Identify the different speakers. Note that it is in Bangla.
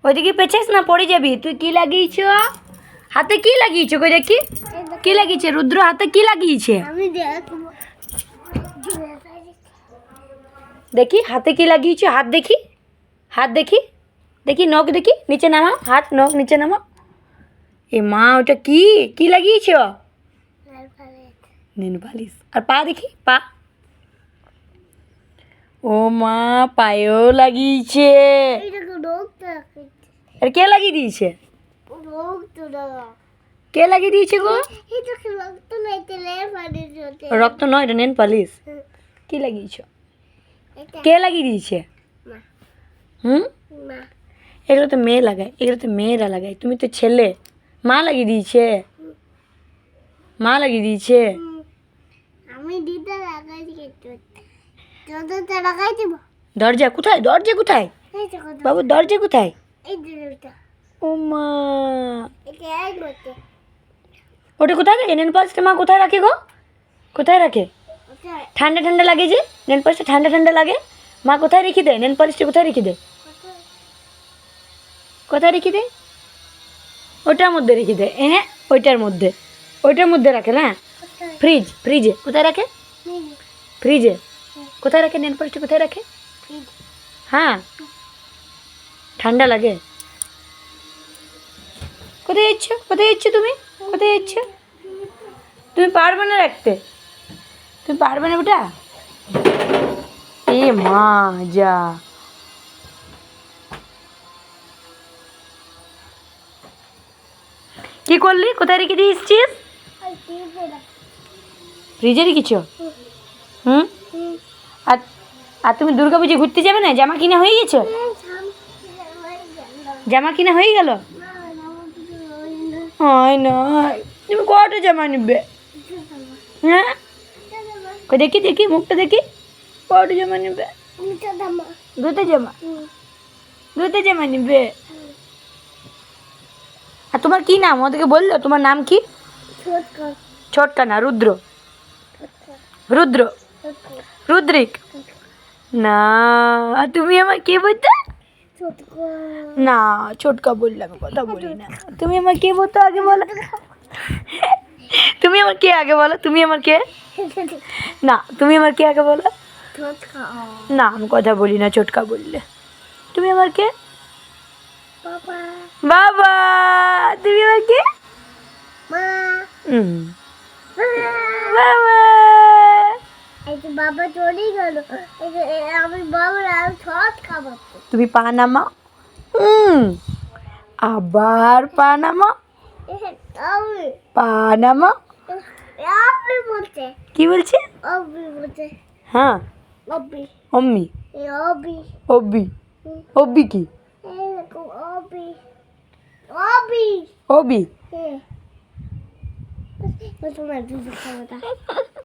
Speaker 1: ওইদিকে পেছিস না, পড়ে যাবি। তুই কি লাগিয়েছ হাতে? কি লাগিয়েছ কই দেখি? কি লাগিয়েছে রুদ্র হাতে? কি লাগিয়েছে দেখি? হাতে কি লাগিয়েছ? হাত দেখি, হাত দেখি, দেখি নখ দেখি। নিচে নামা হাত, নখ নিচে নামা। এ মা, ওটা কি? কি লাগিয়েছ? Nail polish. আর পা দেখি, পা। ও মা, পায়েও লাগিয়েছে। আর কে লাগিয়ে দিয়েছে? কে লাগিয়ে দিয়েছে গো? রক্ত নয়, এটা নেল পালিশ। কি লাগিয়েছ? কে লাগিয়ে দিয়েছে? হুম, এগুলো তো মেয়ে লাগায়, এগুলো তো মেয়েরা লাগায়। তুমি তো ছেলে। মা লাগিয়ে দিয়েছে, মা লাগিয়ে দিয়েছে।
Speaker 2: আমি দিদা লাগাই দিব।
Speaker 1: দরজা কোথায়? দরজা কোথায় বাবু? দরজা কোথায়? ও মা, ওটা কোথায় রাখে? নেল পালিশটা মা কোথায় রাখে গো? কোথায় রাখে? ঠান্ডা ঠান্ডা লাগে যে, নেল পালিশটা ঠান্ডা ঠান্ডা লাগে। মা কোথায় রেখে দেয়? নেল পালিশটা কোথায় রেখে দেয়? কোথায় রেখে দেয়? ওটার মধ্যে রেখে দেয়। হ্যাঁ, ওইটার মধ্যে, ওইটার মধ্যে রাখে না? ফ্রিজ, ফ্রিজে কোথায় রাখে? ফ্রিজে কোথায় রাখে? নেল পালিশটা কোথায় রাখে? হ্যাঁ, ঠান্ডা লাগে। কোথায় যাচ্ছ? কোথায় যাচ্ছ তুমি? কোথায় যাচ্ছ? তুমি পারবে না রাখতে? তুমি পারবে না বেটা? এ মা, যা। কি করলি? কোথায় রেখে দিয়ে এসছিস? ফ্রিজে রেখেছ? হুম। আর আর তুমি দুর্গা পুজো ঘুরতে যাবে না? জামা কিনা হয়ে গেছে? জামা কিনা হয়ে গেল? হয় না, তুমি কটা জামা নিবে? হ্যাঁ, দেখি দেখি মুখটা দেখি। কটা জামা নিবে? দুটো জামা, দুটো জামা নিবে। আর তোমার কি নাম? ওদেরকে বললো তোমার নাম কি? ছোটকা না, রুদ্র। রুদ্র, রুদ্রিক না। আর তুমি আমার কে বলতে? না, ছোটকা বললে আমি কথা বলি না। তুমি আমার কে বলতো আগে বলো? তুমি আমার কে আগে বলো? তুমি আমার কে? না, তুমি আমার কে আগে বলো? না, আমি কথা বলি না ছোটকা বললে। তুমি আমার কে? বাবা। তুমি আমার কে? বাবা।
Speaker 2: বাবা চলে গেল। আমি বাবার আর সব খাবার।
Speaker 1: তুমি পা নামা। আবার পা নামা। পা নামা। কি বলছে? হ্যাঁ, অম্মি। অব্বি। অব্বি কি? অবি।